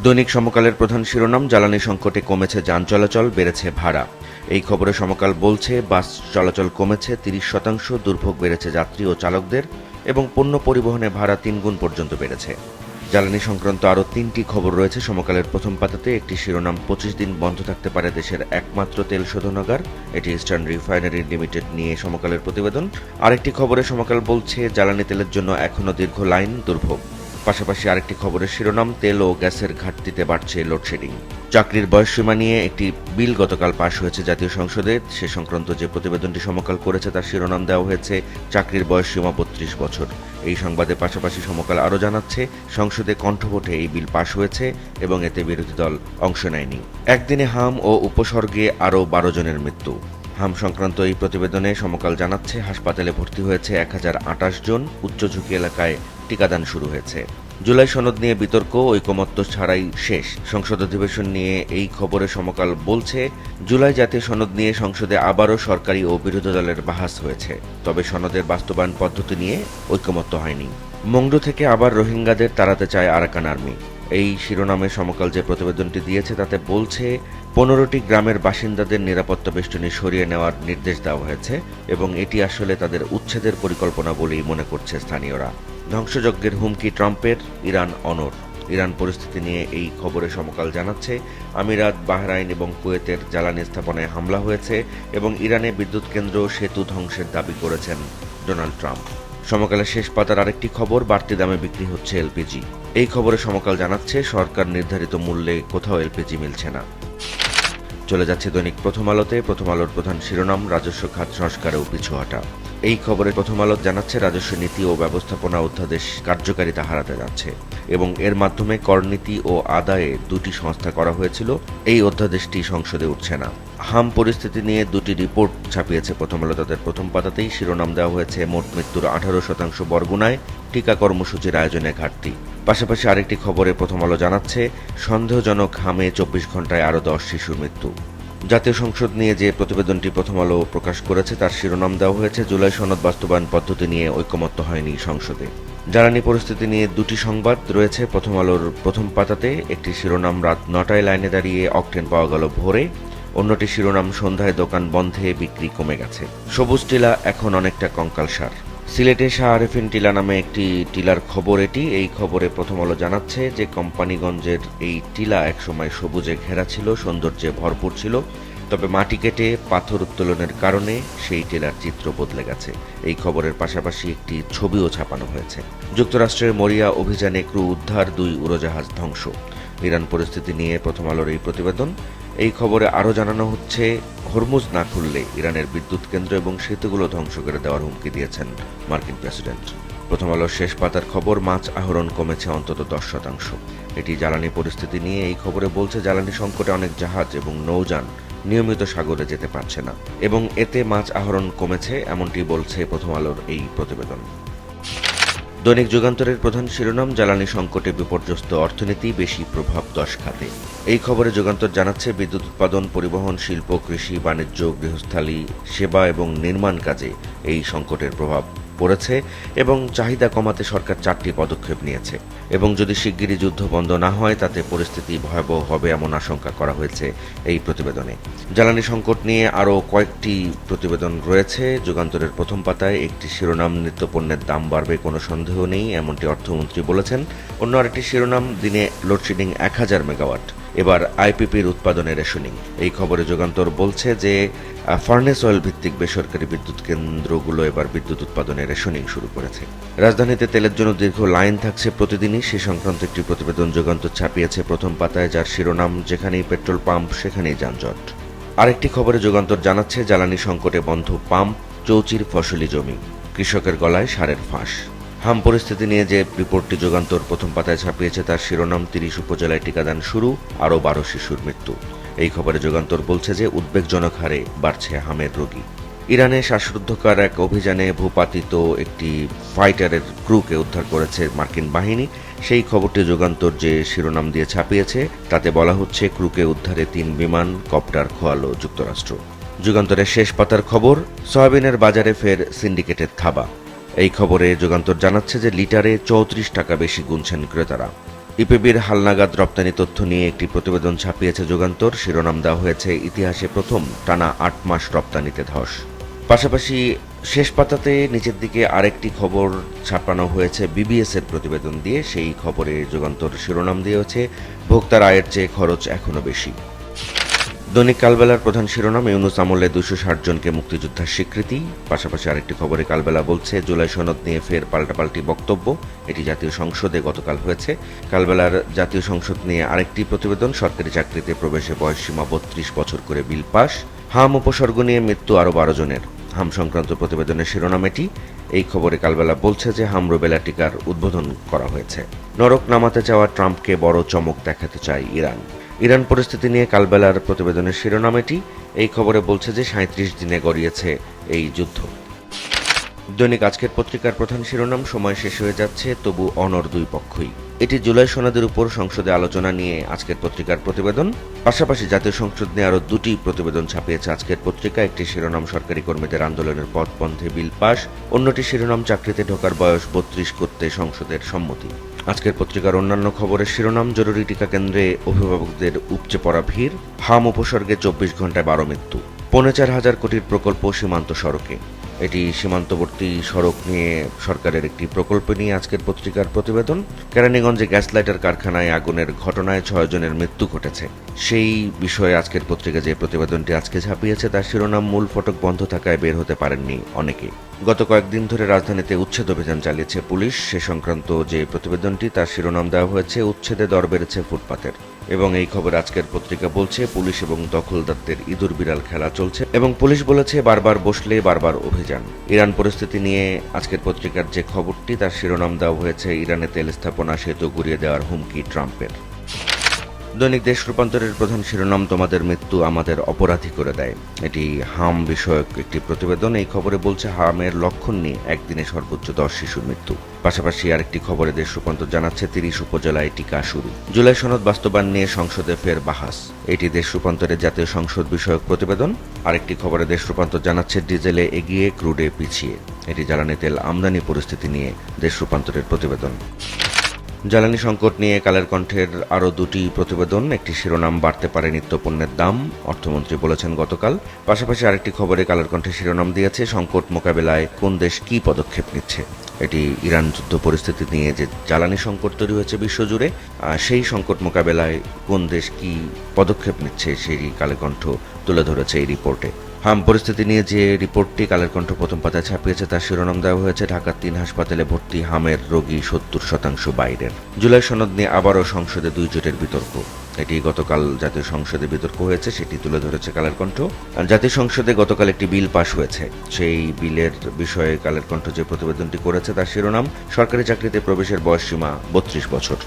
দৈনিক সমকালের প্রধান শিরোনাম, জ্বালানি সংকটে কমেছে যান চলাচল, বেড়েছে ভাড়া। এই খবরে সমকাল বলছে, বাস চলাচল কমেছে 30%, দুর্ভোগ বেড়েছে যাত্রী ও চালকদের এবং পণ্য পরিবহনে ভাড়া 3 গুণ পর্যন্ত বেড়েছে। জ্বালানি সংক্রান্ত আরও 3টি খবর রয়েছে সমকালের প্রথম পাতাতে। একটি শিরোনাম, 25 দিন বন্ধ থাকতে পারে দেশের একমাত্র তেল শোধনাগার। এটি ইস্টার্ন রিফাইনারি লিমিটেড নিয়ে সমকালের প্রতিবেদন। আরেকটি খবরে সমকাল বলছে, জ্বালানি তেলের জন্য এখনও দীর্ঘ লাইন, দুর্ভোগ। পাশাপাশি আরেকটি খবরের শিরোনাম, তেল ও গ্যাসের ঘাটতিতে বাড়ছে লোডশেডিং। চাকরির বয়সসীমা নিয়ে একটি বিল গতকাল পাশ হয়েছে জাতীয় সংসদে। সে সংক্রান্ত যে প্রতিবেদনটি সমকাল করেছে তার শিরোনাম দেওয়া হয়েছে, চাকরির বয়সসীমা 32 বছর। এই সংবাদের পাশাপাশি সমকাল আরও জানাচ্ছে, সংসদে কণ্ঠভোটে এই বিল পাশ হয়েছে এবং এতে বিরোধী দল অংশ নেয়নি। একদিনে হাম ও উপসর্গে আরও 12 জনের মৃত্যু। হাম সংক্রান্ত এই প্রতিবেদনে সমকাল জানাচ্ছে, হাসপাতালে ভর্তি হয়েছে 1028 জন, উচ্চ ঝুঁকি এলাকায় টিকাদান শুরু হয়েছে। জুলাই সনদ নিয়ে বিতর্ক ঐকমত্য ছাড়াই শেষ। সংসদ অধিবেশন নিয়ে এই খবরে সমকাল বলছে, জুলাই জাতীয় সনদ নিয়ে সংসদে আবারও সরকারি ও বিরোধী দলের বাহাস হয়েছে, তবে সনদের বাস্তবায়ন পদ্ধতি নিয়ে ঐকমত্য হয়নি। মংডু থেকে আবার রোহিঙ্গাদের তাড়াতে চায় আরাকান আর্মি। এই শিরোনামে সমকাল যে প্রতিবেদনটি দিয়েছে তাতে বলছে, 15টি গ্রামের বাসিন্দাদের নিরাপত্তা বেষ্টনী সরিয়ে নেওয়ার নির্দেশ দেওয়া হয়েছে এবং এটি আসলে তাদের উচ্ছেদের পরিকল্পনা বলেই মনে করছে স্থানীয়রা। ধ্বংসযজ্ঞের হুমকি ট্রাম্পের, ইরান অনড়। ইরান পরিস্থিতি নিয়ে এই খবরে সমকাল জানাচ্ছে, আমিরাত, বাহরাইন এবং কুয়েতের জ্বালানি স্থাপনায় হামলা হয়েছে এবং ইরানে বিদ্যুৎ কেন্দ্র সেতু ধ্বংসের দাবি করেছেন ডোনাল্ড ট্রাম্প। সমকালের শেষ পাতার আরেকটি খবর, বাড়তি দামে বিক্রি হচ্ছে এলপিজি। এই খবরে সমকাল জানাচ্ছে, সরকার নির্ধারিত মূল্যে কোথাও এলপিজি মিলছে না। চলে যাচ্ছে দৈনিক প্রথম আলোতে। প্রথম আলোর প্রধান শিরোনাম, রাজস্ব খাত সংস্কারেও পিছুহাটা। এই খবরে প্রথম আলো জানাচ্ছে, রাজস্ব নীতি ও ব্যবস্থাপনা অধ্যাদেশ কার্যকারিতা হারাতে যাচ্ছে এবং এর মাধ্যমে করনীতি ও আদায়ে 2টি সংস্থা করা হয়েছিল। এই অধ্যাদেশটি সংসদে উঠছে না। হাম পরিস্থিতি নিয়ে 2টি রিপোর্ট ছাপিয়েছে প্রথম আলো তাদের প্রথম পাতাতেই। শিরোনাম দেওয়া হয়েছে, মোট মৃত্যুর 18% বরগুনায়, টিকা কর্মসূচির আয়োজনে ঘাটতি। পাশাপাশি আরেকটি খবরে প্রথম আলো জানাচ্ছে, সন্দেহজনক হামে 24 ঘন্টায় আরও 10 শিশুর মৃত্যু। জাতীয় সংসদ নিয়ে যে প্রতিবেদনটি প্রথম আলো প্রকাশ করেছে তার শিরোনাম দেওয়া হয়েছে, জুলাই সনদ বাস্তবায়ন পদ্ধতি নিয়ে ঐকমত্য হয়নি সংসদে। জ্বালানি পরিস্থিতি নিয়ে 2টি সংবাদ রয়েছে প্রথম আলোর প্রথম পাতাতে। একটি শিরোনাম, রাত 9টায় লাইনে দাঁড়িয়ে অকটেন পাওয়া গেল ভোরে। অন্যটি শিরোনাম, সন্ধ্যায় দোকান বন্ধে, বিক্রি কমে গেছে। সবুজ টিলা এখন অনেকটা কঙ্কালসার। সিলেটে শাহ আরেফিন টিলা নামে একটি টিলার খবর এটি। এই খবরে প্রথম আলো জানাচ্ছে যে, কোম্পানিগঞ্জের এই টিলা একসময় সবুজে ঘেরা ছিল, সৌন্দর্যে ভরপুর ছিল, তবে মাটি কেটে পাথর উত্তোলনের কারণে সেই টিলার চিত্র বদলে গেছে। এই খবরের পাশাপাশি একটি ছবিও ছাপানো হয়েছে। যুক্তরাষ্ট্রের মরিয়া অভিযানে ক্রু উদ্ধার, 2 উড়োজাহাজ ধ্বংস। ইরান পরিস্থিতি নিয়ে প্রথম আলোর এই প্রতিবেদন। এই খবরে আরও জানানো হচ্ছে, হরমুজ না খুললে ইরানের বিদ্যুৎ কেন্দ্র এবং সেতুগুলো ধ্বংস করে দেওয়ার হুমকি দিয়েছেন মার্কিন প্রেসিডেন্ট। প্রথম আলোর শেষ পাতার খবর, মাছ আহরণ কমেছে অন্তত 10%। এটি জ্বালানি পরিস্থিতি নিয়ে এই খবরে বলছে, জ্বালানি সংকটে অনেক জাহাজ এবং নৌযান নিয়মিত সাগরে যেতে পারছে না এবং এতে মাছ আহরণ কমেছে, এমনটি বলছে প্রথম আলোর এই প্রতিবেদন। দৈনিক যুগান্তরের প্রধান শিরোনাম, জ্বালানি সংকটে বিপর্যস্ত অর্থনীতি, বেশি প্রভাব 10 খাতে। এই খবরে যুগান্তর জানাচ্ছে, বিদ্যুৎ উৎপাদন, পরিবহন, শিল্প, কৃষি, বাণিজ্য, গৃহস্থালী, সেবা এবং নির্মাণ কাজে এই সংকটের প্রভাব পড়েছে এবং চাহিদা কমাতে সরকার 4টি পদক্ষেপ নিয়েছে এবং যদি শিগগিরই যুদ্ধ বন্ধ না হয় তাতে পরিস্থিতি ভয়াবহ হবে এমন আশঙ্কা করা হয়েছে এই প্রতিবেদনে। জ্বালানি সংকট নিয়ে আরও কয়েকটি প্রতিবেদন রয়েছে যুগান্তরের প্রথম পাতায়। একটি শিরোনাম, নিত্যপণ্যের দাম বাড়বে কোনো সন্দেহ নেই, এমনটি অর্থমন্ত্রী বলেছেন। অন্য আরেকটি শিরোনাম, দিনে লোডশেডিং 1000 মেগাওয়াট, এবার আইপিপির উৎপাদনে রেশনিং। এই খবরে যুগান্তর বলছে যে, ফার্নেস অয়েল ভিত্তিক বেসরকারি বিদ্যুৎ কেন্দ্রগুলো এবার বিদ্যুৎ উৎপাদনে রেশনিং শুরু করেছে। রাজধানীতে তেলের জন্য দীর্ঘ লাইন থাকছে প্রতিদিনই, সে সংক্রান্ত একটি প্রতিবেদন যুগান্তর ছাপিয়েছে প্রথম পাতায়, যার শিরোনাম, যেখানেই পেট্রোল পাম্প সেখানেই যানজট। আরেকটি খবরে যুগান্তর জানাচ্ছে, জ্বালানি সংকটে বন্ধ পাম্প, চৌচির ফসলি জমি, কৃষকের গলায় সারের ফাঁস। হাম পরিস্থিতি নিয়ে যে রিপোর্টটি যুগান্তর প্রথম পাতায় ছাপিয়েছে তার শিরোনাম, 30 উপজেলায় টিকাদান শুরু, আরও 12 শিশুর মৃত্যু। এই খবরে যুগান্তর বলছে যে, উদ্বেগজনক হারে বাড়ছে হামের রোগী। ইরানে শ্বাসরুদ্ধকর এক অভিযানে ভূপাতিত একটি ফাইটারের ক্রুকে উদ্ধার করেছে মার্কিন বাহিনী। সেই খবরটি যুগান্তর যে শিরোনাম দিয়ে ছাপিয়েছে তাতে বলা হচ্ছে, ক্রুকে উদ্ধারে 3 বিমান কপ্টার খোয়ালো যুক্তরাষ্ট্র। যুগান্তরের শেষ পাতার খবর, সয়াবিনের বাজারে ফের সিন্ডিকেটের থাবা। এই খবরে যুগান্তর জানাচ্ছে যে, লিটারে 34 টাকা বেশি গুনছেন ক্রেতারা। ইপিবির হালনাগাদ রপ্তানি তথ্য নিয়ে একটি প্রতিবেদন ছাপিয়েছে যুগান্তর। শিরোনাম দেওয়া হয়েছে ইতিহাসে প্রথম টানা ৮ মাস রপ্তানিতে ধস। পাশাপাশি শেষ পাতাতে নিচের দিকে আরেকটি খবর ছাপানো হয়েছে বিবিএস এর প্রতিবেদন দিয়ে। সেই খবরে যুগান্তর শিরোনাম দিয়েছে ভোক্তার আয়ের চেয়ে খরচ এখনো বেশি। দৈনিক কালবেলার প্রধান শিরোনাম ইউনূস আমলে ২৬০ জনকে মুক্তিযোদ্ধার স্বীকৃতি। পাশাপাশি আরেকটি খবরে কালবেলা বলছে জুলাই সনদ নিয়ে ফের পাল্টাপাল্টি বক্তব্য। এটি জাতীয় সংসদে গতকাল হয়েছে। কালবেলার জাতীয় সংসদ নিয়ে আরেকটি প্রতিবেদন সরকারি চাকরিতে প্রবেশে বয়সসীমা ৩২ বছর করে বিল পাস। হাম উপসর্গ নিয়ে মৃত্যু আরও ১২ জনের। হাম সংক্রান্ত প্রতিবেদনের শিরোনাম এটি। এই খবরে কালবেলা বলছে যে হাম রুবেলা টিকার উদ্বোধন করা হয়েছে। নরক নামাতে চাওয়া ট্রাম্পকে বড় চমক দেখাতে চায় ইরান। ইরান পরিস্থিতি নিয়ে কালবেলার প্রতিবেদনের শিরোনাম এটি। এই খবরে বলছে যে ৩৭ দিনে গড়িয়েছে এই যুদ্ধ। দৈনিক আজকের পত্রিকার প্রধান শিরোনাম সময় শেষ হয়ে যাচ্ছে তবু অনড় দুই পক্ষই। এটি জুলাই সনদের উপর সংসদে আলোচনা নিয়ে আজকের পত্রিকার প্রতিবেদন। পাশাপাশি জাতীয় সংসদ নিয়ে আরও দুটি প্রতিবেদন ছাপিয়েছে আজকের পত্রিকা। একটি শিরোনাম সরকারি কর্মীদের আন্দোলনের পথ বন্ধে বিল পাস, অন্যটি শিরোনাম চাকরিতে ঢোকার বয়স ৩২ করতে সংসদের সম্মতি। আজকের পত্রিকার অন্যান্য খবরের শিরোনাম জরুরি টিকা কেন্দ্রে অভিভাবকদের উপচে পড়া ভিড়, হাম উপসর্গে ২৪ ঘন্টায় ১২ মৃত্যু, ৪,৫০০ কোটির প্রকল্প সীমান্ত সড়কে। এটি সীমান্তবর্তী সড়ক নিয়ে সরকারের একটি প্রকল্প নিয়ে আজকের পত্রিকার প্রতিবেদন। কেরানীগঞ্জে গ্যাস লাইটার কারখানায় আগুনের ঘটনায় ৬ জনের মৃত্যু ঘটেছে। সেই বিষয়ে আজকের পত্রিকা যে প্রতিবেদনটি আজকে ছাপিয়েছে তার শিরোনাম মূল ফটক বন্ধ থাকায় বের হতে পারেননি অনেকে। গত কয়েকদিন ধরে রাজধানীতে উচ্ছেদ অভিযান চালিয়েছে পুলিশ। সে সংক্রান্ত যে প্রতিবেদনটি তার শিরোনাম দেওয়া হয়েছে উচ্ছেদে দর বেড়েছে ফুটপাতের। এবং এই খবর আজকের পত্রিকা বলছে পুলিশ এবং দখলদারদের ইঁদুর বিড়াল খেলা চলছে এবং পুলিশ বলেছে বারবার বসলে বারবার অভিযান। ইরান পরিস্থিতি নিয়ে আজকের পত্রিকার যে খবরটি তার শিরোনাম দেওয়া হয়েছে ইরানে তেল স্থাপনা সেতু গুঁড়িয়ে দেওয়ার হুমকি ট্রাম্পের। দৈনিক দেশ রূপান্তরের প্রধান শিরোনাম তোমাদের মৃত্যু আমাদের অপরাধী করে দেয়। এটি হাম বিষয়ক একটি প্রতিবেদন। এই খবরে বলছে হামের লক্ষণ নিয়ে একদিনে সর্বোচ্চ ১০ শিশুর মৃত্যু। পাশাপাশি আরেকটি খবরে দেশ রূপান্তর জানাচ্ছে ৩০ উপজেলায় টিকা শুরু। জুলাই সনদ বাস্তবায়ন নিয়ে সংসদে ফের বাহাস। এটি দেশ রূপান্তরের জাতীয় সংসদ বিষয়ক প্রতিবেদন। আরেকটি খবরে দেশ রূপান্তর জানাচ্ছে ডিজেলে এগিয়ে ক্রুডে পিছিয়ে। এটি জ্বালানি তেল আমদানি পরিস্থিতি নিয়ে দেশ রূপান্তরের প্রতিবেদন। জ্বালানি সংকট নিয়ে কালের কণ্ঠের আরও দুটি প্রতিবেদন। একটি শিরোনাম বাড়তে পারে নিত্যপণ্যের দাম, অর্থমন্ত্রী বলেছেন গতকাল। পাশাপাশি আরেকটি খবরে কালের কণ্ঠে শিরোনাম দিয়েছে সংকট মোকাবেলায় কোন দেশ কী পদক্ষেপ নিচ্ছে। এটি ইরান যুদ্ধ পরিস্থিতি নিয়ে যে জ্বালানি সংকট তৈরি হয়েছে বিশ্বজুড়ে, সেই সংকট মোকাবেলায় কোন দেশ কী পদক্ষেপ নিচ্ছে সেই কালের কণ্ঠ তুলে ধরেছে এই রিপোর্টে। হাম পরিস্থিতি নিয়ে যে রিপোর্টটি কালের কণ্ঠ প্রথম পাতায় ছাপিয়েছে তার শিরোনাম দেওয়া হয়েছে ঢাকার ৩ হাসপাতালে ভর্তি হামের রোগী ৭০% বাইরের। জুলাই সনদ নিয়ে আবারও সংসদে ২ জোটের বিতর্ক। এটি গতকাল জাতীয় সংসদে বিতর্ক হয়েছে, সেটি তুলে ধরেছে কালের কণ্ঠ। জাতীয় সংসদে গতকাল একটি বিল পাশ হয়েছে। সেই বিলের বিষয়ে কালের কণ্ঠ যে প্রতিবেদনটি করেছে তার শিরোনাম সরকারি চাকরিতে প্রবেশের বয়সসীমা ৩২ বছর।